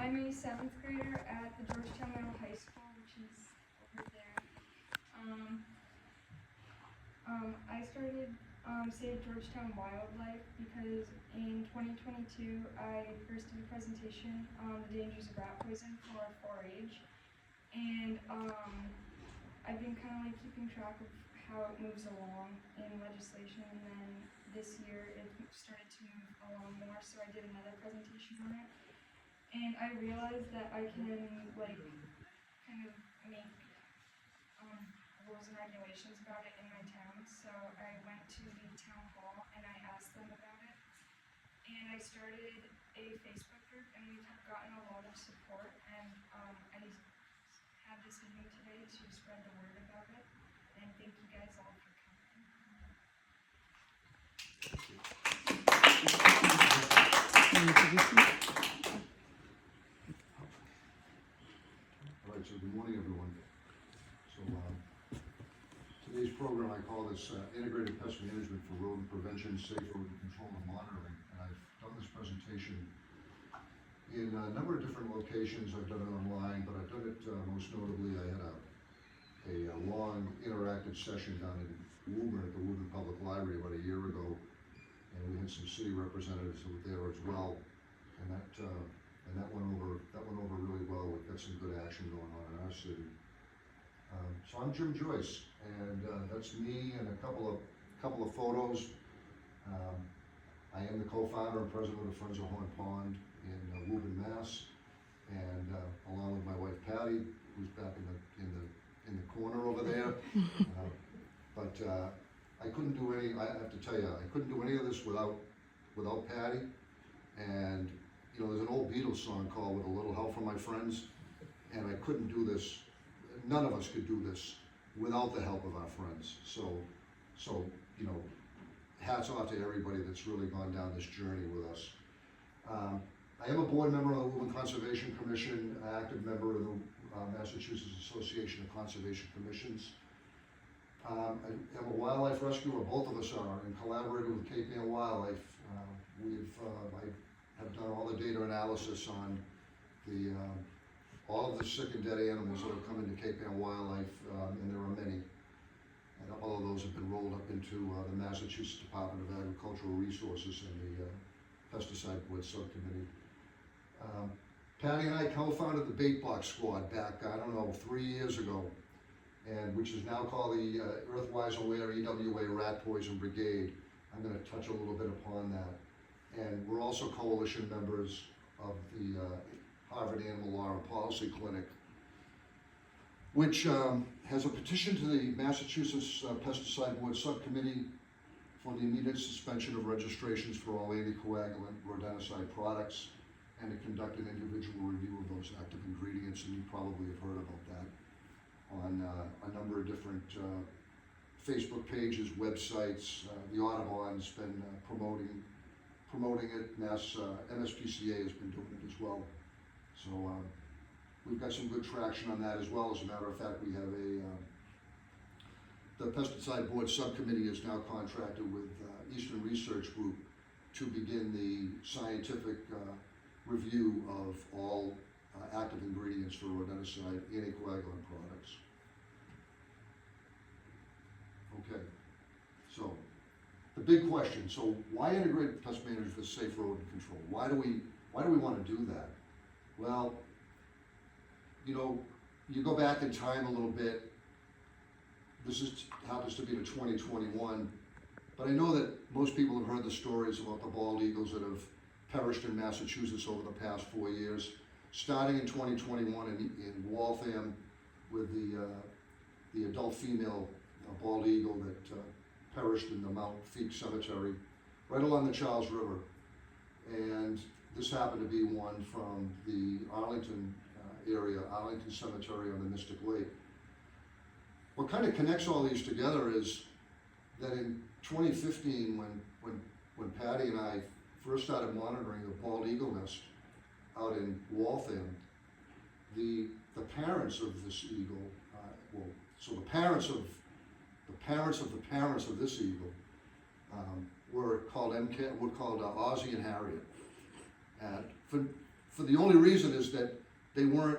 I'm a 7th grader at the Georgetown Middle High School, which is over there. I started Save Georgetown Wildlife because in 2022 I first did a presentation on the dangers of rat poison for 4-H, and I've been kind of like keeping track of how it moves along in legislation, and then this year it started to move along more, so I did another presentation on it. And I realized that I can like kind of make rules and regulations about it in my town. So I went to the town hall and I asked them about it. And I started a Facebook group, and we've gotten a lot of support. And I had this meeting today to spread the word about it. And thank you guys all for coming. All right, so good morning, everyone. So today's program, I call this Integrated Pest Management for Rodent Prevention, Safe Rodent Control and Monitoring. And I've done this presentation in a number of different locations. I've done it online, but I've done it most notably, I had a long interactive session down in Woburn at the Woburn Public Library about a year ago. And we had some city representatives who were there as well. And that went over really well. We've got some good action going on in our city. So I'm Jim Joyce, and that's me and a couple of photos. I am the co-founder and president of Friends of Horn Pond in Woburn, Mass, and along with my wife Patty, who's back in the corner over there. But I couldn't do any. I have to tell you, I couldn't do any of this without Patty. And you know, there's an old Beatles song called "With a Little Help from My Friends," and I couldn't do this. None of us could do this without the help of our friends. So you know, hats off to everybody that's really gone down this journey with us. I am a board member of the Woburn Conservation Commission, an active member of the Massachusetts Association of Conservation Commissions. I am a wildlife rescuer. Both of us are, and collaborated with Cape Ann Wildlife. I have done all the data analysis on all of the sick and dead animals that have come into Cape Ann Wildlife, and there are many. And all of those have been rolled up into the Massachusetts Department of Agricultural Resources and the Pesticide Board Subcommittee. Patty and I co-founded the Bait Box Squad back, 3 years ago, and which is now called the Earthwise Aware EWA Rat Poison Brigade. I'm going to touch a little bit upon that. And we're also coalition members of the Harvard Animal Law and Policy Clinic, which has a petition to the Massachusetts Pesticide Board Subcommittee for the immediate suspension of registrations for all anticoagulant rodenticide products, and to conduct an individual review of those active ingredients. And you probably have heard about that on a number of different Facebook pages, websites. The Audubon's been promoting it. MSPCA has been doing it as well. So we've got some good traction on that as well. As a matter of fact, we have the Pesticide Board Subcommittee is now contracted with Eastern Research Group to begin the scientific review of all active ingredients for rodenticide anticoagulant products. Okay, so the big question, so why integrate pest management for safe rodent control? Why do we want to do that? Well, you know, you go back in time a little bit. This happens to be the 2021, but I know that most people have heard the stories about the bald eagles that have perished in Massachusetts over the past 4 years, starting in 2021 in Waltham with the adult female bald eagle that perished in the Mount Feek Cemetery, right along the Charles River. And this happened to be one from the Arlington area, Arlington Cemetery on the Mystic Lake. What kind of connects all these together is that in 2015, when Patty and I first started monitoring the bald eagle nest out in Waltham, the parents of this eagle, the parents of the parents of this eagle were called Ozzie and Harriet. And for for the only reason is that they weren't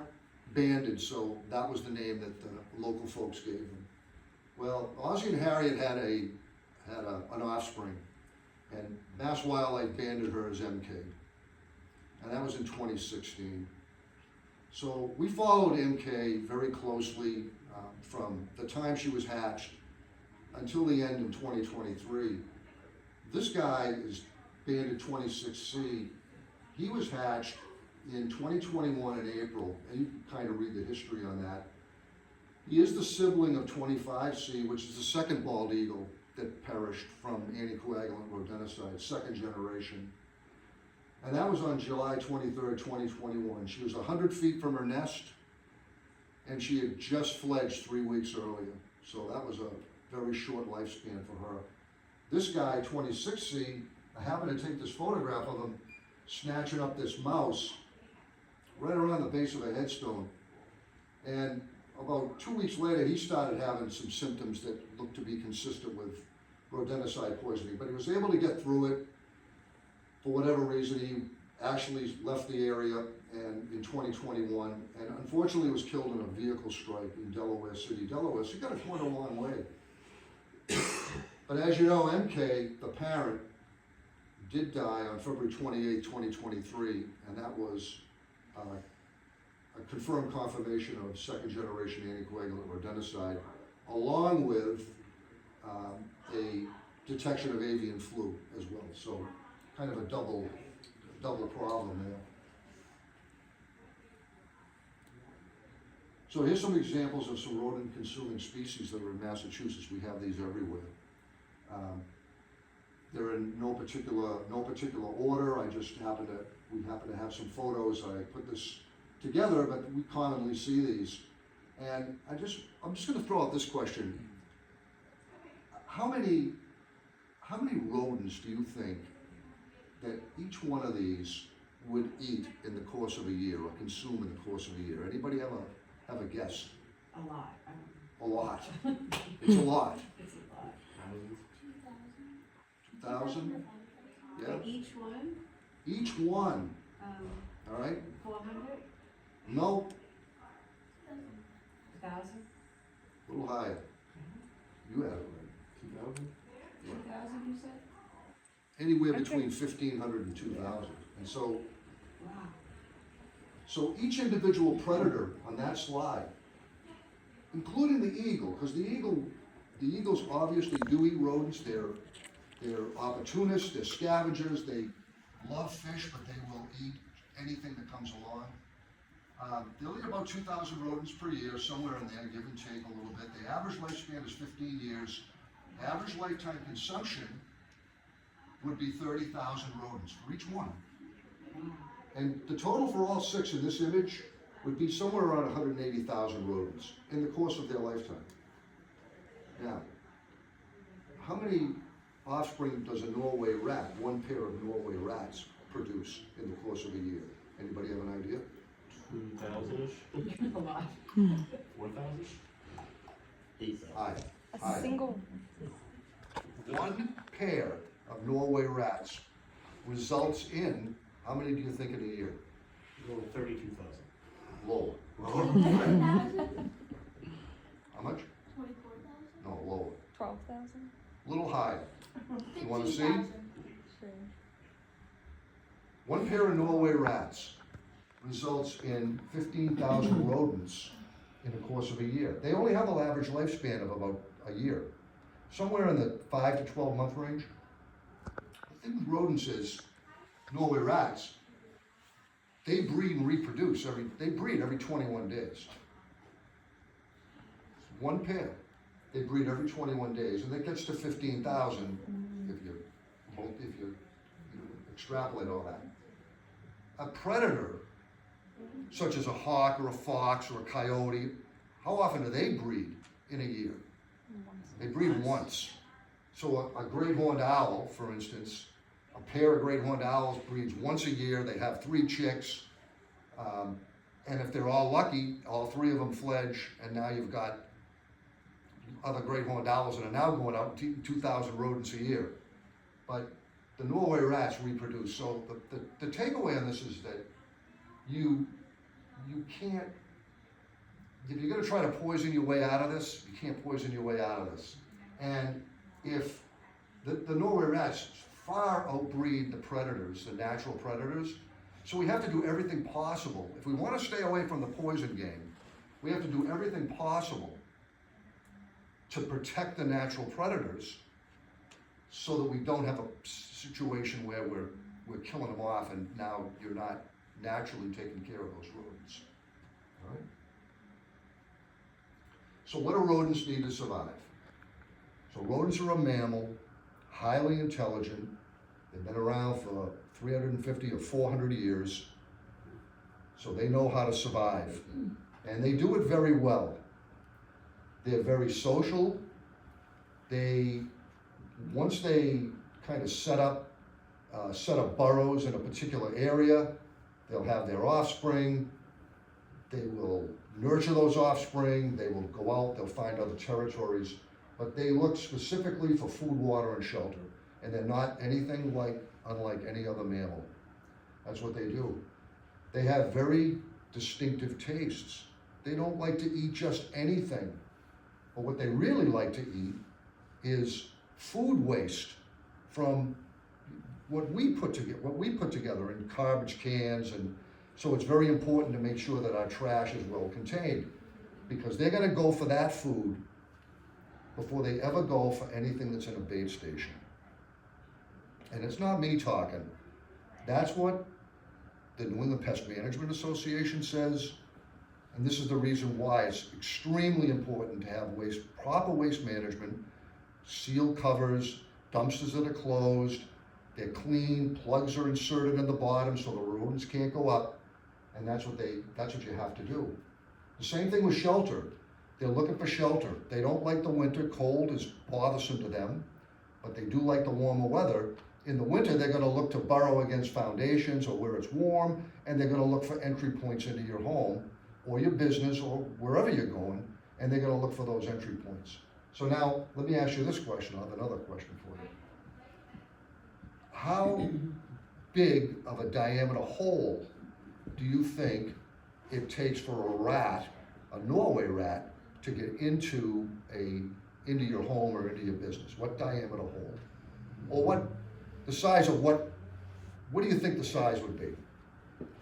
banded, so that was the name that the local folks gave them. Well, Ozzie and Harriet had an offspring, and Mass Wildlife banded her as MK, and that was in 2016. So we followed MK very closely from the time she was hatched until the end in 2023. This guy is banded 26C. He was hatched in 2021 in April, and you can kind of read the history on that. He is the sibling of 25C, which is the second bald eagle that perished from anticoagulant rodenticide, second generation. And that was on July 23rd, 2021. She was 100 feet from her nest, and she had just fledged 3 weeks earlier. So that was a very short lifespan for her. This guy, 26C, I happened to take this photograph of him snatching up this mouse right around the base of a headstone. And about 2 weeks later, he started having some symptoms that looked to be consistent with rodenticide poisoning, but he was able to get through it. For whatever reason, he actually left the area and in 2021, and unfortunately was killed in a vehicle strike in Delaware City, Delaware. So he got quite a long way. But as you know, MK, the parent, did die on February 28, 2023, and that was a confirmed confirmation of second generation anticoagulant rodenticide, along with a detection of avian flu as well. So kind of a double problem there. So here's some examples of some rodent-consuming species that are in Massachusetts. We have these everywhere. They're in no particular order. We happen to have some photos. I put this together, but we commonly see these. And I'm just going to throw out this question: How many rodents do you think that each one of these would eat in the course of a year or consume in the course of a year? Anybody have a guess? A lot. A lot. It's a lot. It's a lot. 2,000? Yeah. Each one? Each one. All right. 400? No. 1,000? A little higher. You had it right. 2,000? 2,000, you said? Anywhere between 1,500 and 2,000. And so, Wow. so each individual predator on that slide, including the eagle, because the eagles obviously do eat rodents. They're opportunists, they're scavengers, they love fish, but they will eat anything that comes along. They'll eat about 2,000 rodents per year, somewhere in there, give and take a little bit. The average lifespan is 15 years. Average lifetime consumption would be 30,000 rodents for each one. And the total for all six in this image would be somewhere around 180,000 rodents in the course of their lifetime. Now, how many offspring does a Norway rat, one pair of Norway rats, produce in the course of a year? Anybody have an idea? 2,000-ish? A lot. 4,000-ish? 8,000. Aye. A Aye. single. One pair of Norway rats results in, how many do you think in a year? Go 32,000. Lower. How much? 24,000? No, lower. 12,000? A little higher. You want to see? 15,000. Sure. One pair of Norway rats results in 15,000 rodents in the course of a year. They only have an average lifespan of about a year, somewhere in the 5 to 12 month range. The thing with rodents is, Norway rats, they breed and reproduce every 21 days. One pair, they breed every 21 days, and that gets to 15,000 if you extrapolate all that. A predator, such as a hawk or a fox or a coyote, how often do they breed in a year? They breed once. So a great horned owl, for instance, a pair of great horned owls breeds once a year. They have 3 chicks, and if they're all lucky, all 3 of them fledge, and now you've got other great horned owls that are now going out and eating 2,000 rodents a year. But the Norway rats reproduce. So the takeaway on this is that you can't, if you're gonna try to poison your way out of this, you can't poison your way out of this. And if the Norway rats far outbreed the predators, the natural predators, so we have to do everything possible. If we wanna stay away from the poison game, we have to do everything possible to protect the natural predators so that we don't have a situation where we're killing them off and now you're not naturally taking care of those rodents. All right? So what do rodents need to survive? So rodents are a mammal, highly intelligent. They've been around for 350 or 400 years. So they know how to survive. And they do it very well. They're very social. Once they kind of set up burrows in a particular area, they'll have their offspring. They will nurture those offspring. They will go out, they'll find other territories, but they look specifically for food, water, and shelter. And they're not anything unlike any other mammal. That's what they do. They have very distinctive tastes. They don't like to eat just anything. But what they really like to eat is food waste from what we put together in garbage cans. And so it's very important to make sure that our trash is well contained, because they're gonna go for that food before they ever go for anything that's in a bait station. And it's not me talking. That's what the New England Pest Management Association says. And this is the reason why it's extremely important to have proper waste management, sealed covers, dumpsters that are closed, they're clean, plugs are inserted in the bottom so the rodents can't go up, and that's what you have to do. The same thing with shelter. They're looking for shelter. They don't like the winter. Cold is bothersome to them, but they do like the warmer weather. In the winter, they're gonna look to burrow against foundations or where it's warm, and they're gonna look for entry points into your home or your business or wherever you're going, and they're gonna look for those entry points. So now, let me ask you this question. I have another question for you. How big of a diameter hole do you think it takes for a rat, a Norway rat, to get into your home or into your business? What diameter hole? Or the size of what do you think the size would be?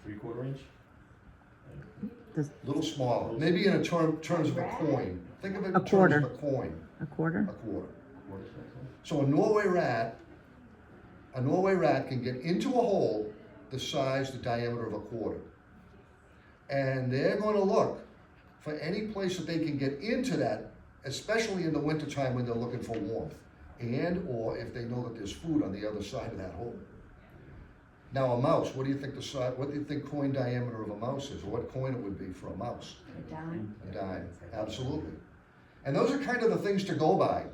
3/4 inch? A little smaller, maybe in terms of a coin. Think of it in terms quarter. of a coin. A quarter? A quarter. So a Norway rat can get into a hole the diameter of a quarter. And they're gonna look for any place that they can get into that, especially in the wintertime when they're looking for warmth, or if they know that there's food on the other side of that hole. Now a mouse, what do you think coin diameter of a mouse is, or what coin it would be for a mouse? A dime. A dime, absolutely. And those are kind of the things to go by.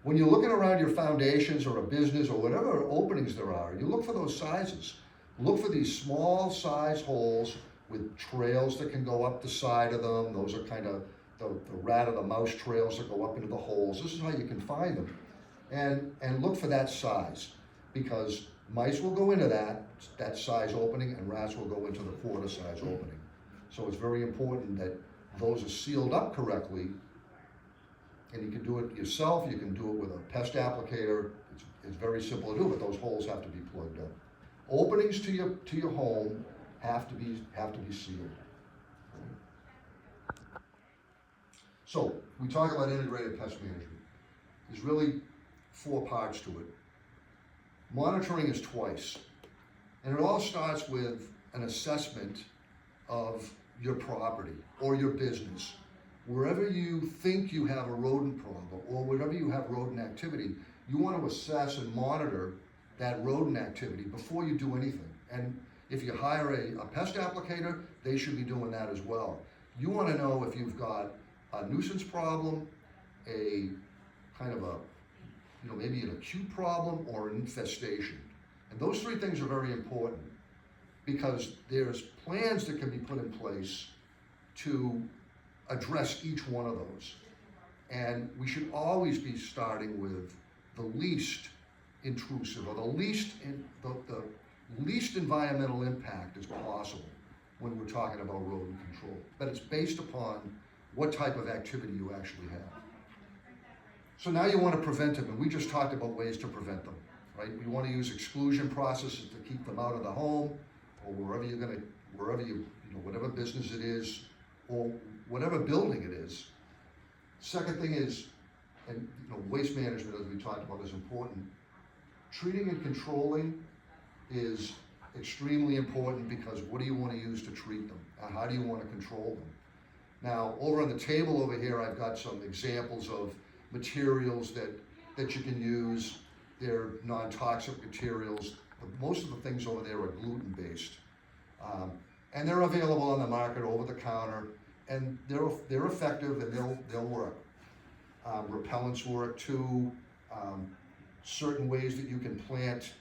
When you're looking around your foundations or a business or whatever openings there are, you look for those sizes. Look for these small size holes with trails that can go up the side of them. Those are kind of the rat or the mouse trails that go up into the holes. This is how you can find them. And look for that size, because mice will go into that size opening and rats will go into the quarter size opening. So it's very important that those are sealed up correctly. And you can do it yourself, you can do it with a pest applicator. It's very simple to do, but those holes have to be plugged up. Openings to your home have to be sealed. So we talk about integrated pest management. There's really 4 parts to it. Monitoring is twice. And it all starts with an assessment of your property or your business. Wherever you think you have a rodent problem or wherever you have rodent activity, you want to assess and monitor that rodent activity before you do anything. And if you hire a pest applicator, they should be doing that as well. You want to know if you've got a nuisance problem, a kind of maybe an acute problem or an infestation. And those 3 things are very important, because there's plans that can be put in place to address each one of those. And we should always be starting with the least intrusive or the least environmental impact as possible. when we're talking about rodent control. But it's based upon what type of activity you actually have. So now you want to prevent them, and we just talked about ways to prevent them, right? We want to use exclusion processes to keep them out of the home, or wherever you, whatever business it is, or whatever building it is. Second thing is, and waste management, as we talked about, is important. Treating and controlling is extremely important, because what do you want to use to treat them? And how do you want to control them? Now, over on the table over here, I've got some examples of materials that you can use. They're non-toxic materials. Most of the things over there are gluten-based. And they're available on the market over the counter, and they're effective, and they'll work. Repellents work too. Certain ways that you can plant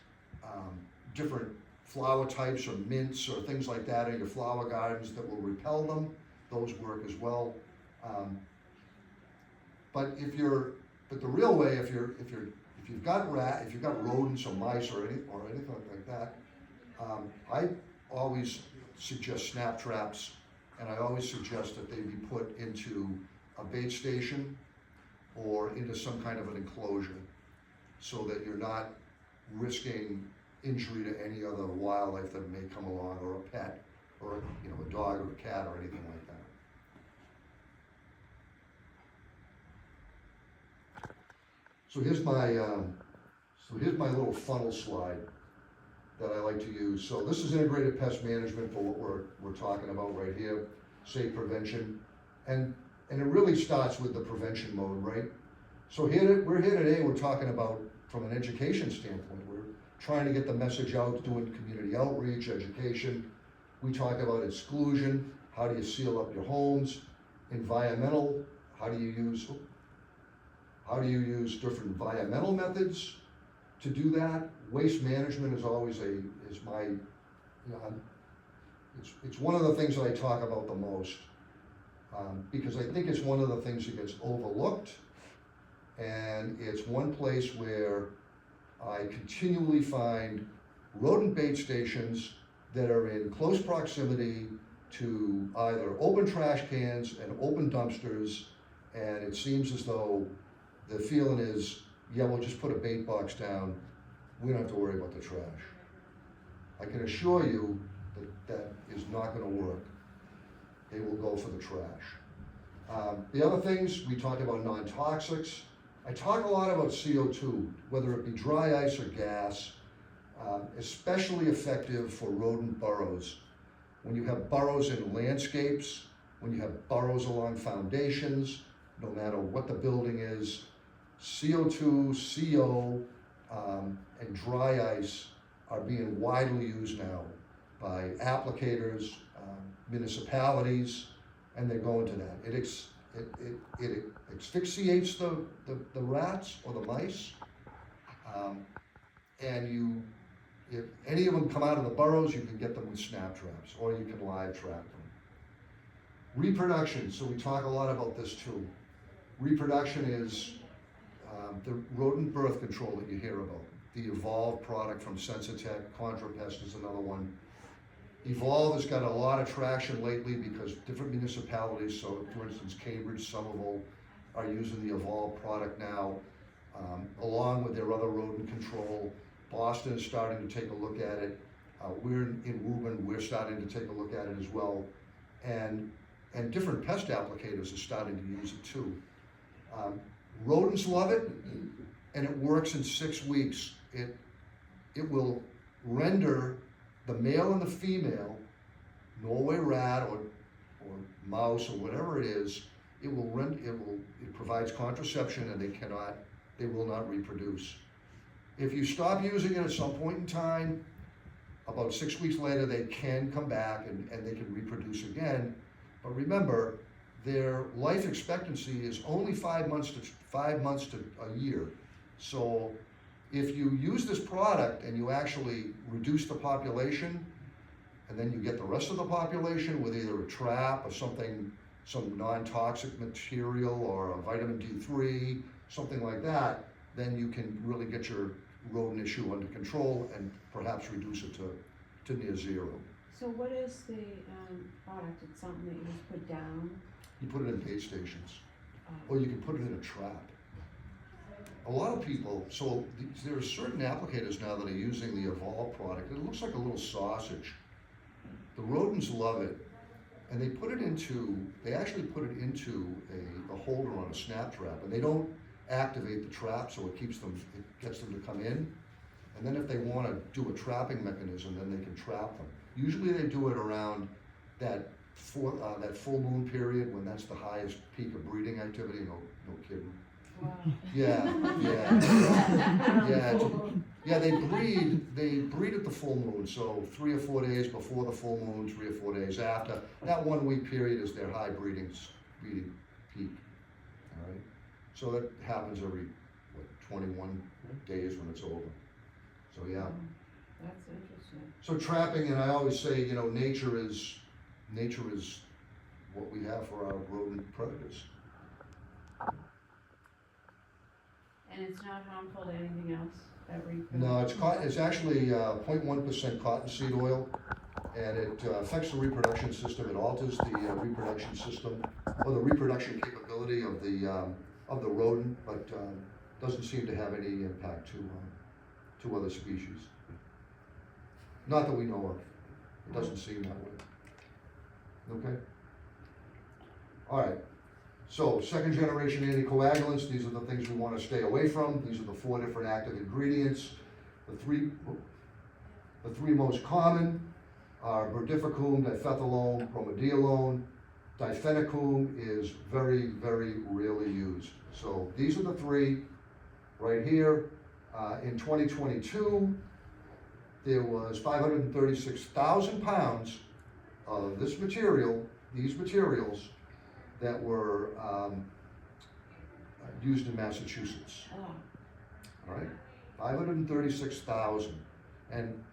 different flower types or mints or things like that in your flower gardens that will repel them, those work as well. But the real way, if you've got rodents or mice or anything like that, I always suggest snap traps, and I always suggest that they be put into a bait station or into some kind of an enclosure, so that you're not risking injury to any other wildlife that may come along, or a pet, or a dog or a cat or anything like that. So here's my little funnel slide that I like to use. So this is integrated pest management for what we're talking about right here, safe prevention, and it really starts with the prevention mode, right? So we're here today, we're talking about, from an education standpoint, we're trying to get the message out, doing community outreach, education. We talk about exclusion, how do you seal up your homes, environmental, how do you use different environmental methods to do that. Waste management is always it's one of the things that I talk about the most, because I think it's one of the things that gets overlooked, and it's one place where I continually find rodent bait stations that are in close proximity to either open trash cans and open dumpsters, and it seems as though the feeling is, yeah, we'll just put a bait box down, we don't have to worry about the trash. I can assure you that is not going to work. They will go for the trash. The other things, we talked about non-toxics. I talk a lot about CO2, whether it be dry ice or gas, especially effective for rodent burrows. When you have burrows in landscapes, when you have burrows along foundations, no matter what the building is, CO2, CO, and dry ice are being widely used now by applicators, municipalities, and they're going to that. It asphyxiates the rats or the mice, and if any of them come out of the burrows, you can get them with snap traps, or you can live trap them. Reproduction, so we talk a lot about this too. Reproduction is the rodent birth control that you hear about. The Evolve product from Sensitech, ContraPest is another one. Evolve has got a lot of traction lately because different municipalities, so for instance, Cambridge, Somerville, are using the Evolve product now, along with their other rodent control. Boston is starting to take a look at it. We're in Woburn, we're starting to take a look at it as well. And different pest applicators are starting to use it too. Rodents love it, and it works in 6 weeks. It will render the male and the female, Norway rat or mouse or whatever it is, it provides contraception, and they will not reproduce. If you stop using it at some point in time, about 6 weeks later, they can come back and they can reproduce again. But remember, their life expectancy is only 5 months to a year. So if you use this product and you actually reduce the population, and then you get the rest of the population with either a trap or some non-toxic material or a vitamin D3, something like that, then you can really get your rodent issue under control and perhaps reduce it to near zero. So what is the, product? It's something that you just put down? You put it in bait stations, Oh. or you can put it in a trap. A lot of people, so there are certain applicators now that are using the Evolve product. It looks like a little sausage. The rodents love it, and they actually put it into a holder on a snap trap, and they don't activate the trap, so it gets them to come in. And then if they wanna do a trapping mechanism, then they can trap them. Usually they do it around that full moon period, when that's the highest peak of breeding activity. No kidding. Wow. Yeah, yeah, they breed at the full moon, so 3 or 4 days before the full moon, 3 or 4 days after. That 1 week period is their high breeding peak, all right? So that happens every, 21 days when it's over, so yeah. That's interesting. So trapping, and I always say, nature is what we have for our rodent predators. And it's not harmful to anything else that we? No, it's actually 0.1% cottonseed oil, and it affects the reproduction system. It alters the reproduction system, or the reproduction capability of the rodent, but doesn't seem to have any impact to other species. Not that we know of. It doesn't seem that way. Okay? All right. So, second generation anticoagulants, these are the things we want to stay away from. These are the 4 different active ingredients. The three most common are berdificum, difethalone, bromadiolone. Difenicum is very, very rarely used. So these are the 3 right here. In 2022, there was 536,000 pounds of these materials, that were used in Massachusetts. Oh, All right, 536,000. And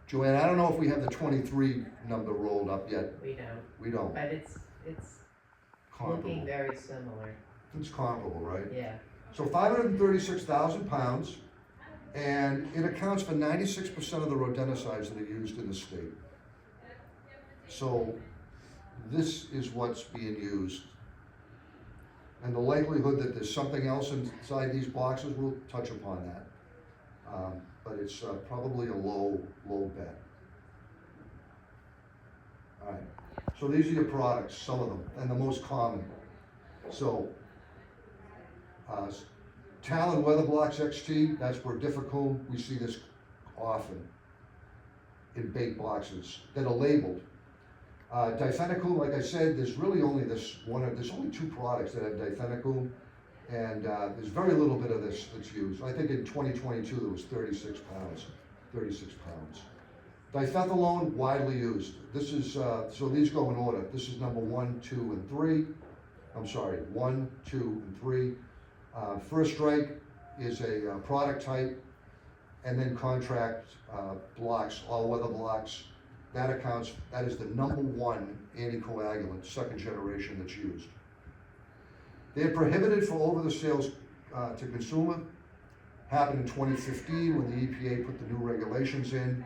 Joanne, I don't know if we have the 23 number rolled up yet. We don't, We don't. but it's looking Comparable. very similar, It's comparable, right? yeah. So 536,000 pounds, and it accounts for 96% of the rodenticides that are used in the state. So this is what's being used. And the likelihood that there's something else inside these boxes, we'll touch upon that. But it's probably a low bet. All right, so these are your products, some of them, and the most common. So, Talon Weather Blocks XT, that's berdificum. We see this often in bait boxes that are labeled. Difenicum, like I said, there's really only there's only 2 products that have difenicum, and there's very little bit of this that's used. I think in 2022 there was 36 pounds. Difethalone, widely used. This is, so these go in order. This is number 1, 2, and 3. I'm sorry, 1, 2, and 3. First Strike is a product type, and then contract blocks, all weather blocks. That is the number 1 anticoagulant, 2nd generation, that's used. They're prohibited for over the sales to consumer. Happened in 2015 when the EPA put the new regulations in.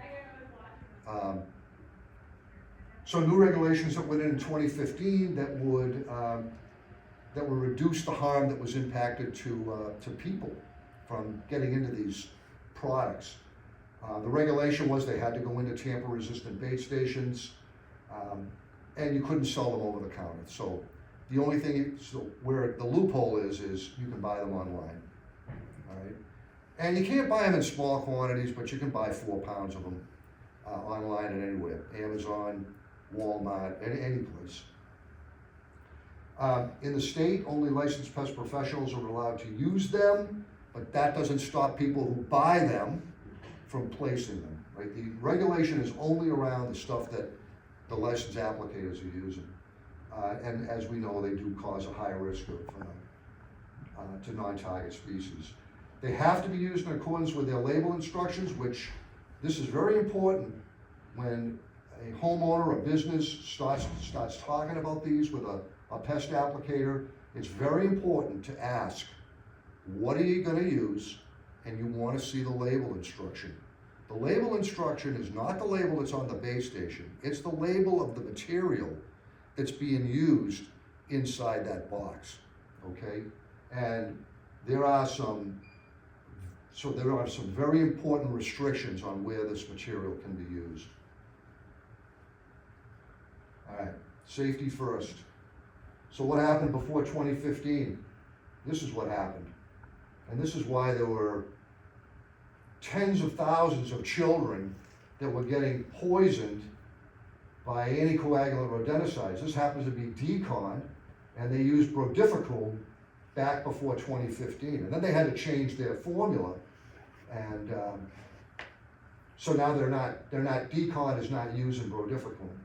So new regulations that went in 2015 that would reduce the harm that was impacted to people from getting into these products. The regulation was they had to go into tamper-resistant bait stations, and you couldn't sell them over the counter. So the only thing, where the loophole is you can buy them online, all right? And you can't buy them in small quantities, but you can buy 4 pounds of them online and anywhere, Amazon, Walmart, any place. In the state, only licensed pest professionals are allowed to use them, but that doesn't stop people who buy them from placing them, right? The regulation is only around the stuff that the licensed applicators are using. And as we know, they do cause a high risk to non-target species. They have to be used in accordance with their label instructions, which this is very important when a homeowner or business starts talking about these with a pest applicator. It's very important to ask, what are you going to use? And you want to see the label instruction. The label instruction is not the label that's on the bait station. It's the label of the material that's being used inside that box, okay? And there are some very important restrictions on where this material can be used. All right, safety first. So what happened before 2015? This is what happened. And this is why there were tens of thousands of children that were getting poisoned by anticoagulant rodenticides. This happens to be decon, and they used brodifacoum back before 2015. And then they had to change their formula, and so now decon is not using brodifacoum.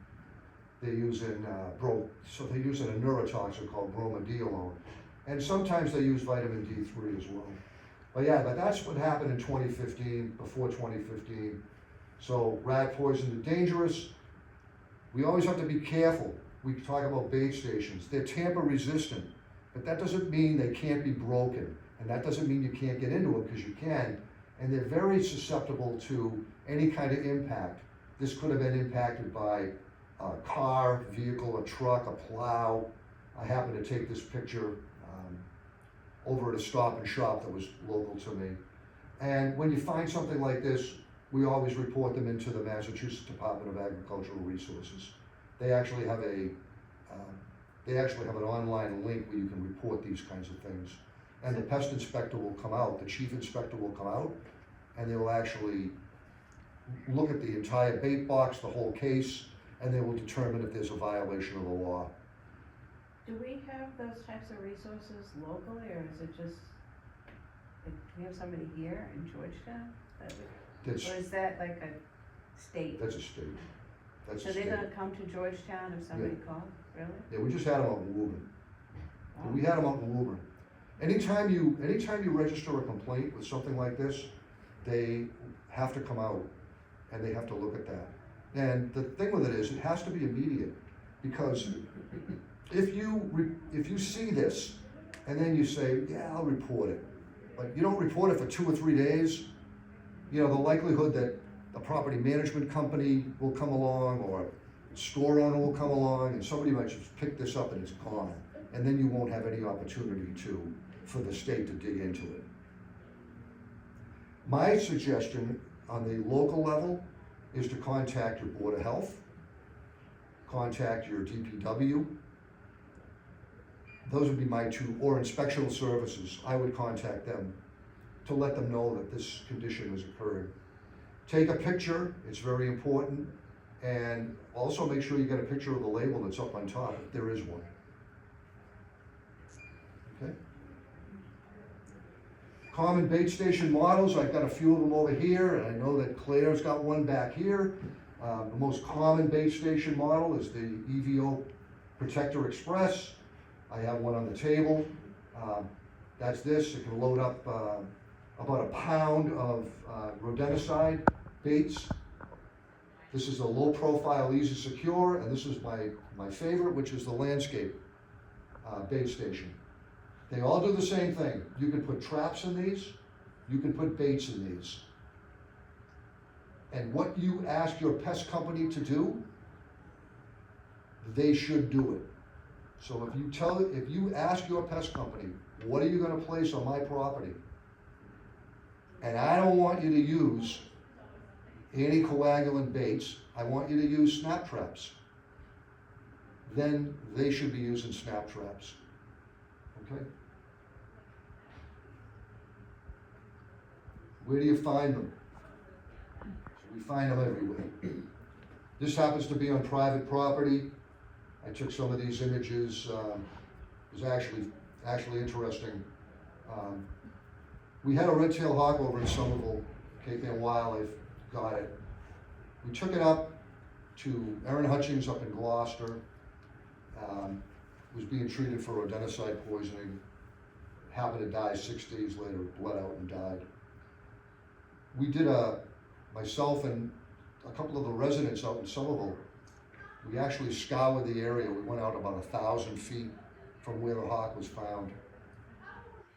They're using they're using a neurotoxin called bromadiolone. And sometimes they use vitamin D3 as well. But that's what happened in 2015, before 2015. So rat poison is dangerous. We always have to be careful. We talk about bait stations. They're tamper resistant, but that doesn't mean they can't be broken. And that doesn't mean you can't get into them, because you can. And they're very susceptible to any kind of impact. This could have been impacted by a car, vehicle, a truck, a plow. I happened to take this picture over at a Stop and Shop that was local to me. And when you find something like this, we always report them into the Massachusetts Department of Agricultural Resources. They actually have an online link where you can report these kinds of things. And the pest inspector will come out, the chief inspector will come out, and they will actually look at the entire bait box, the whole case, and they will determine if there's a violation of the law. Do we have those types of resources locally, or is it just, do we have somebody here in Georgetown? Or is that like a state? That's a state. That's So a they're state. gonna come to Georgetown if somebody calls, really? Yeah, we just had them out in Woburn. Oh. We had them out in Woburn. Anytime you register a complaint with something like this, they have to come out and they have to look at that. And the thing with it is, it has to be immediate, because if you see this and then you say, yeah, I'll report it, but you don't report it for 2 or 3 days, the likelihood that a property management company will come along, or a store owner will come along, and somebody might just pick this up and it's gone. And then you won't have any opportunity for the state to dig into it. My suggestion on the local level is to contact your Board of Health, contact your DPW. Those would be my two, or inspectional services. I would contact them to let them know that this condition has occurred. Take a picture, it's very important, and also make sure you get a picture of the label that's up on top, if there is one. Okay? Common bait station models, I've got a few of them over here, and I know that Claire's got one back here. The most common bait station model is the EVO Protector Express. I have one on the table. That's this. It can load up about a pound of rodenticide baits. This is a low profile, easy secure, and this is my favorite, which is the landscape bait station. They all do the same thing. You can put traps in these, you can put baits in these. And what you ask your pest company to do, they should do it. So if you ask your pest company, what are you gonna place on my property? And I don't want you to use anticoagulant baits, I want you to use snap traps. Then they should be using snap traps, okay? Where do you find them? We find them everywhere. This happens to be on private property. I took some of these images. It was actually interesting. We had a red-tailed hawk over in Somerville, Cape Ann Wildlife got it. We took it up to Erin Hutchings up in Gloucester. Was being treated for rodenticide poisoning. Happened to die 6 days later, bled out and died. We did myself and a couple of the residents out in Somerville, we actually scoured the area. We went out about 1,000 feet from where the hawk was found.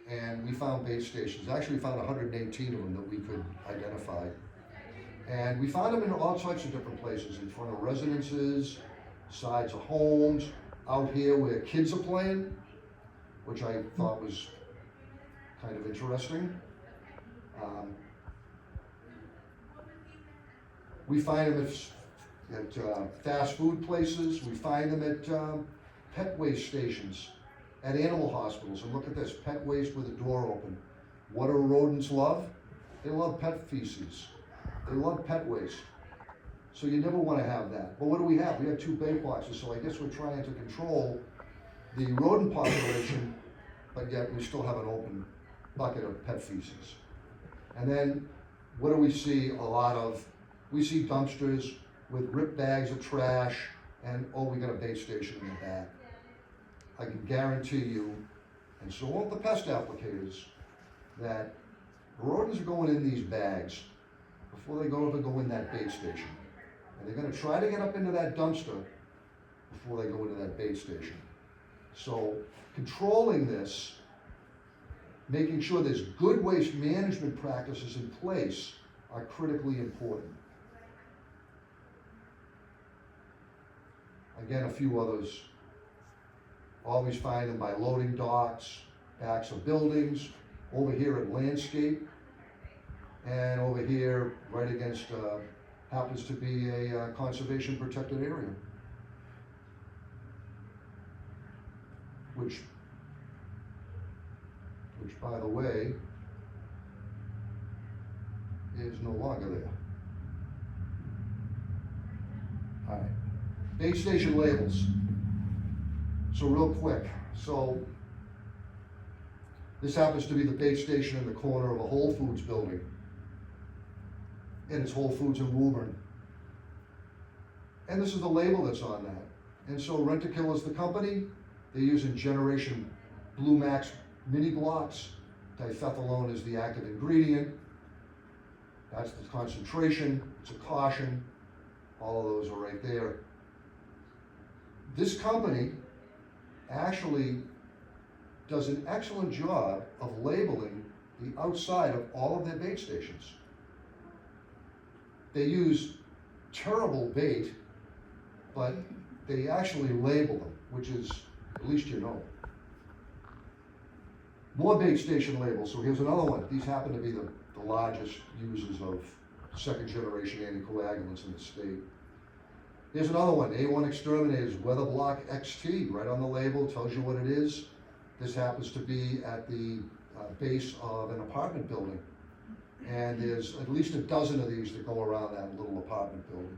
And we found bait stations. Actually found 118 of them that we could identify. And we found them in all types of different places, in front of residences, sides of homes, out here where kids are playing, which I thought was kind of interesting. We find them at fast food places. We find them at pet waste stations, at animal hospitals. And look at this, pet waste with a door open. What do rodents love? They love pet feces. They love pet waste. So you never want to have that. But what do we have? We have 2 bait boxes, so I guess we're trying to control the rodent population, but yet we still have an open bucket of pet feces. And then, what do we see a lot of? We see dumpsters with ripped bags of trash, and oh, we got a bait station in the back. I can guarantee you, and so won't the pest applicators, that rodents are going in these bags before they ever go in that bait station. And they're gonna try to get up into that dumpster before they go into that bait station. So controlling this, making sure there's good waste management practices in place are critically important. Again, a few others. Always find them by loading docks, backs of buildings, over here at landscape, and over here right against, happens to be a conservation protected area. Which by the way, is no longer there. All right, bait station labels. So real quick, so this happens to be the bait station in the corner of a Whole Foods building. And it's Whole Foods in Woburn. And this is the label that's on that. And so Rent-A-Kill is the company. They're using Generation Blue Max mini blocks. Difethylone is the active ingredient. That's the concentration. It's a caution. All of those are right there. This company actually does an excellent job of labeling the outside of all of their bait stations. They use terrible bait, but they actually label them, which is, at least you know. More bait station labels, so here's another one. These happen to be the largest users of second generation anticoagulants in the state. Here's another one, A1 Exterminators, Weather Block XT, right on the label, tells you what it is. This happens to be at the base of an apartment building. And there's at least a dozen of these that go around that little apartment building.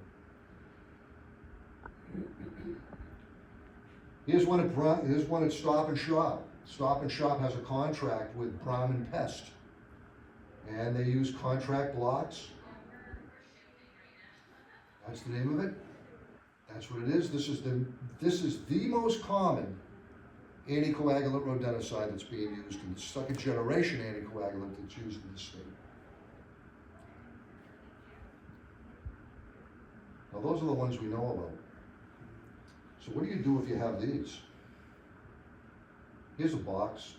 Here's one at Stop and Shop. Stop and Shop has a contract with Brahmin Pest. And they use contract blocks. That's the name of it. That's what it is. This is the most common anticoagulant rodenticide that's being used, and the second generation anticoagulant that's used in the state. Now those are the ones we know about. So what do you do if you have these? Here's a box.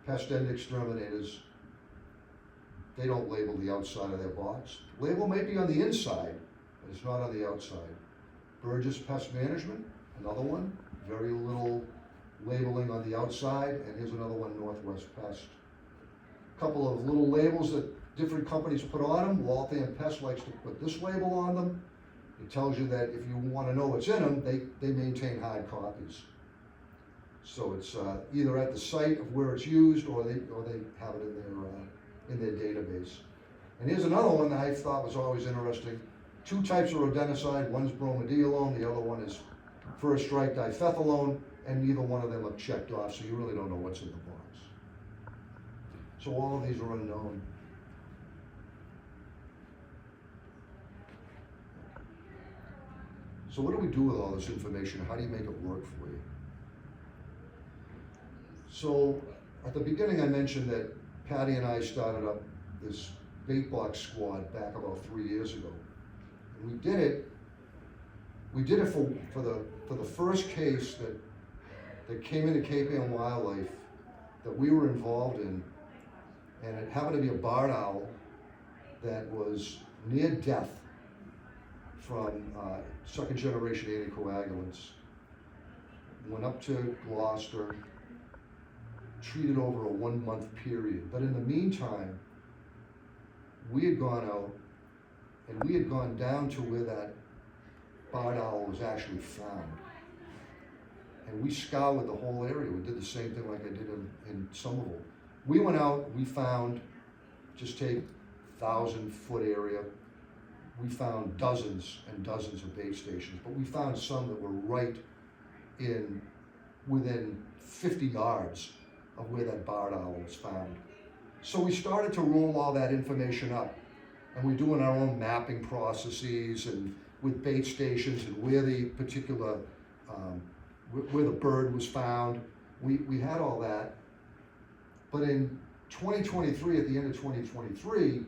Pest End Exterminators. They don't label the outside of their box. The label may be on the inside, but it's not on the outside. Burgess Pest Management, another one. Very little labeling on the outside, and here's another one, Northwest Pest. A couple of little labels that different companies put on them. Waltham Pest likes to put this label on them. It tells you that if you want to know what's in them, they maintain hard copies. So it's either at the site of where it's used, or they have it in their database. And here's another one that I thought was always interesting. 2 types of rodenticide. One's bromadiolone, the other one is first strike difethylone, and neither one of them are checked off, so you really don't know what's in the box. So all of these are unknown. So what do we do with all this information? How do you make it work for you? So at the beginning I mentioned that Patty and I started up this bait box squad back about 3 years ago. And we did it for the first case that came into Cape Ann Wildlife that we were involved in, and it happened to be a barn owl that was near death from second generation anticoagulants. Went up to Gloucester, treated over a 1 month period. But in the meantime, we had gone out and we had gone down to where that barred owl was actually found. And we scoured the whole area. We did the same thing like I did in Somerville. We went out, we found, just take 1,000-foot area, we found dozens and dozens of bait stations, but we found some that were right within 50 yards of where that barred owl was found. So we started to roll all that information up, and we're doing our own mapping processes and with bait stations and where the particular, where the bird was found. We had all that. But in 2023, at the end of 2023,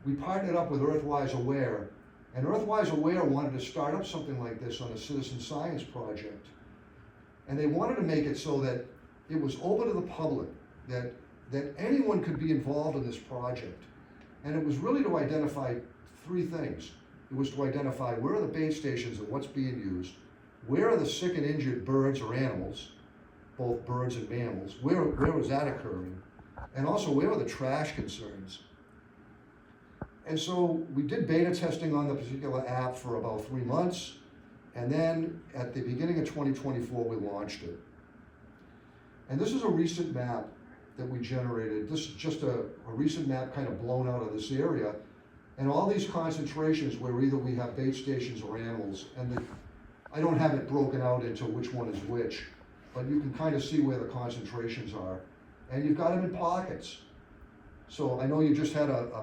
we partnered up with Earthwise Aware, and Earthwise Aware wanted to start up something like this on a citizen science project. And they wanted to make it so that it was open to the public, that anyone could be involved in this project. And it was really to identify three things. It was to identify where are the bait stations and what's being used, where are the sick and injured birds or animals, both birds and mammals, where was that occurring, and also where were the trash concerns. And so we did beta testing on the particular app for about 3 months, and then at the beginning of 2024, we launched it. And this is a recent map that we generated. This is just a recent map kind of blown out of this area. And all these concentrations where either we have bait stations or animals, and I don't have it broken out into which one is which, but you can kind of see where the concentrations are. And you've got them in pockets. So I know you just had an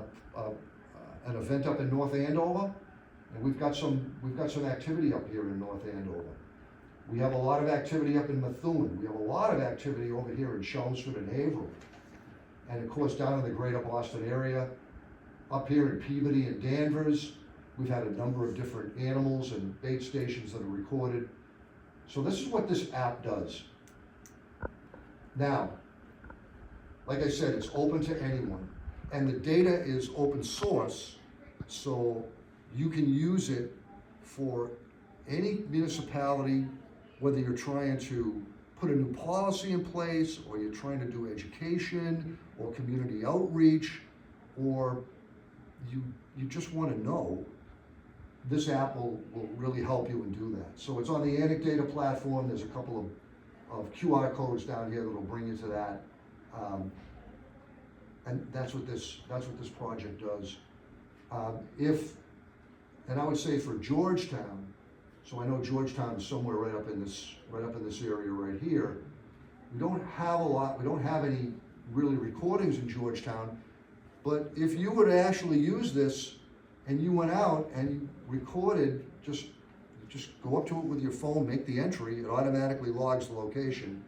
event up in North Andover, and we've got some activity up here in North Andover. We have a lot of activity up in Methuen. We have a lot of activity over here in Chelmsford and Haverhill. And of course down in the greater Boston area, up here in Peabody and Danvers, we've had a number of different animals and bait stations that are recorded. So this is what this app does. Now, like I said, it's open to anyone. And the data is open source, so you can use it for any municipality, whether you're trying to put a new policy in place, or you're trying to do education, or community outreach, or you just want to know, this app will really help you and do that. So it's on the Anecdata platform. There's a couple of QR codes down here that will bring you to that. And that's what this project does. And I would say for Georgetown, so I know Georgetown is somewhere right up in this area right here. We don't have any really recordings in Georgetown, but if you were to actually use this and you went out and you recorded, just go up to it with your phone, make the entry, it automatically logs the location,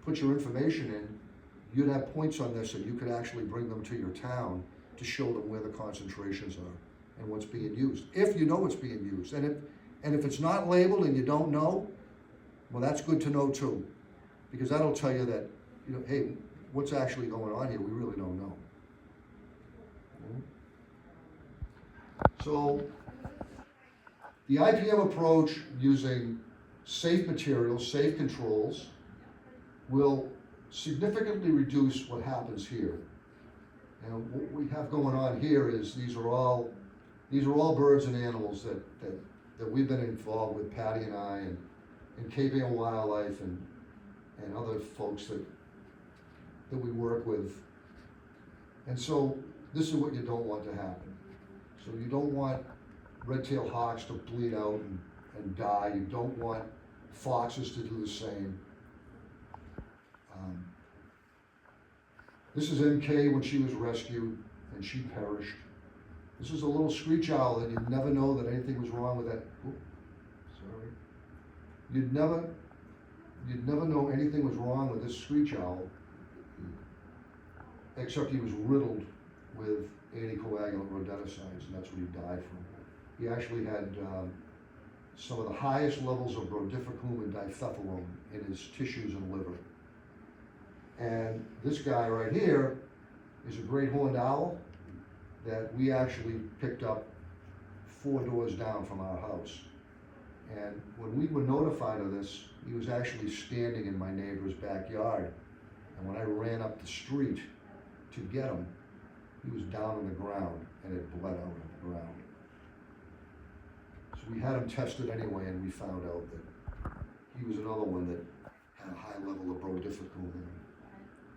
put your information in, you'd have points on this and you could actually bring them to your town to show them where the concentrations are and what's being used, if you know what's being used. And if it's not labeled and you don't know, well, that's good to know too, because that'll tell you that, hey, what's actually going on here, we really don't know. So the IPM approach, using safe materials, safe controls, will significantly reduce what happens here. And what we have going on here is these are all birds and animals that we've been involved with, Patty and I, and Cape Ann Wildlife and other folks that we work with. And so this is what you don't want to happen. So you don't want red-tailed hawks to bleed out and die. You don't want foxes to do the same. This is MK when she was rescued and she perished. This is a little screech owl that you'd never know that anything was wrong with that. Oops, sorry. You'd never know anything was wrong with this screech owl, except he was riddled with anticoagulant rodenticides, and that's what he died from. He actually had some of the highest levels of rotificum and diphthalate in his tissues and liver. And this guy right here is a great horned owl that we actually picked up 4 doors down from our house. And when we were notified of this, he was actually standing in my neighbor's backyard. And when I ran up the street to get him, he was down on the ground and had bled out on the ground. So we had him tested anyway, and we found out that he was another one that had a high level of brodifficum in him.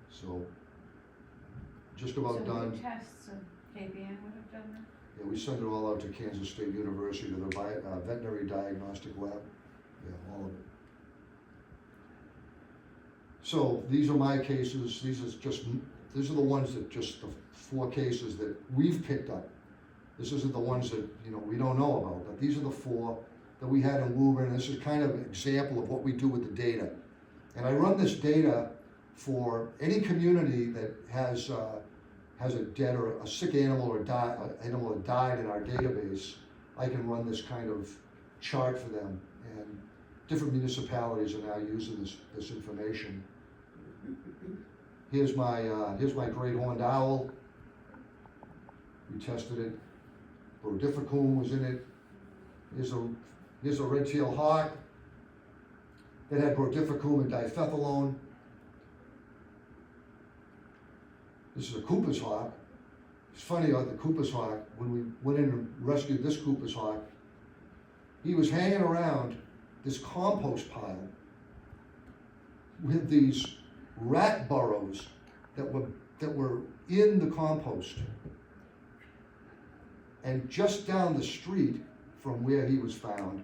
So, just about So done. who tests of KBN would have done that? Yeah, we send it all out to Kansas State University, to the veterinary diagnostic lab. Yeah, all of it. So these are my cases. These are the ones that just the 4 cases that we've picked up. This isn't the ones that, you know, we don't know about, but these are the 4 that we had in Woburn. And this is kind of an example of what we do with the data. And I run this data for any community that has a dead or a sick animal or animal that died in our database. I can run this kind of chart for them, and different municipalities are now using this information. Here's my great horned owl. We tested it. Brodifficum was in it. Here's a red-tailed hawk that had brodifficum and diphethalone. This is a Cooper's hawk. It's funny about the Cooper's hawk, when we went in and rescued this Cooper's hawk, he was hanging around this compost pile with these rat burrows that were in the compost. And just down the street from where he was found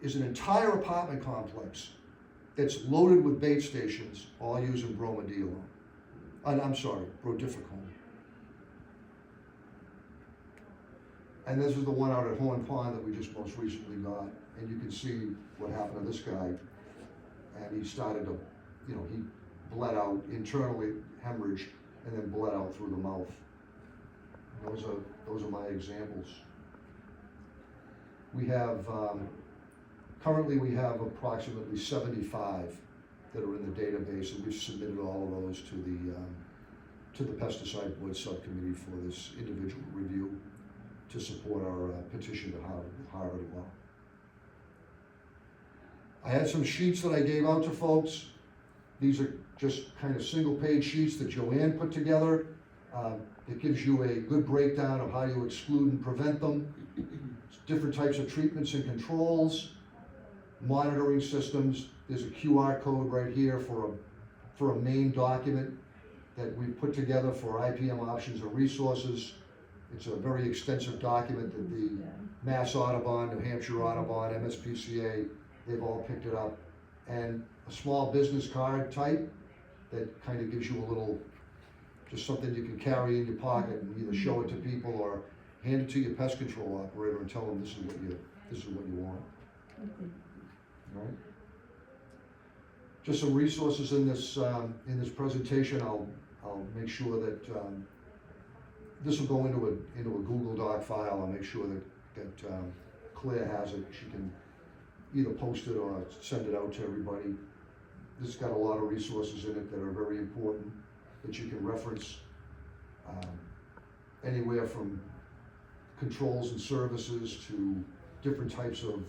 is an entire apartment complex that's loaded with bait stations, all using bromidilone. I'm sorry, brodifficum. And this is the one out at Horn Pond that we just most recently got. And you can see what happened to this guy. And he started to, you know, he bled out internally, hemorrhage, and then bled out through the mouth. Those are my examples. We have, currently we have approximately 75 that are in the database, and we've submitted all of those to the pesticide board subcommittee for this individual review to support our petition to Harvard Law. I had some sheets that I gave out to folks. These are just kind of single-page sheets that Joanne put together. It gives you a good breakdown of how you exclude and prevent them, different types of treatments and controls, monitoring systems. There's a QR code right here for a main document that we've put together for IPM options and resources. It's a very extensive document that the Mass Audubon, New Hampshire Audubon, MSPCA, they've all picked it up. And a small business card type that kind of gives you a little, just something you can carry in your pocket and either show it to people or hand it to your pest control operator and tell them this is what you want. All right. Just some resources in this presentation. I'll make sure that this will go into a Google Doc file. I'll make sure that Claire has it. She can either post it or send it out to everybody. This has got a lot of resources in it that are very important that you can reference. Anywhere from controls and services to different types of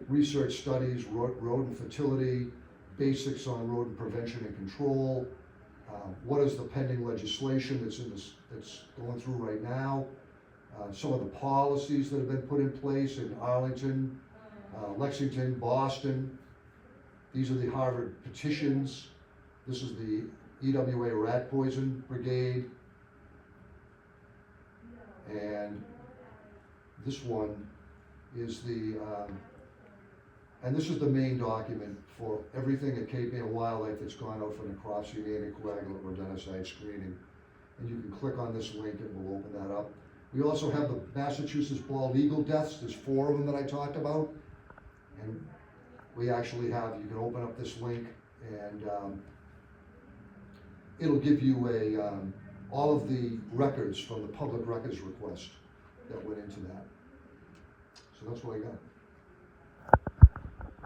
research studies, rodent fertility, basics on rodent prevention and control. What is the pending legislation that's going through right now? Some of the policies that have been put in place in Arlington, Lexington, Boston. These are the Harvard petitions. This is the EWA rat poison brigade. And this one is and this is the main document for everything at Cape Ann Wildlife that's gone out for necropsy, anticoagulant, rodenticide screening. And you can click on this link and we'll open that up. We also have the Massachusetts bald eagle deaths. There's 4 of them that I talked about. And we actually have, you can open up this link and it'll give you all of the records from the public records request that went into that. So that's what I got.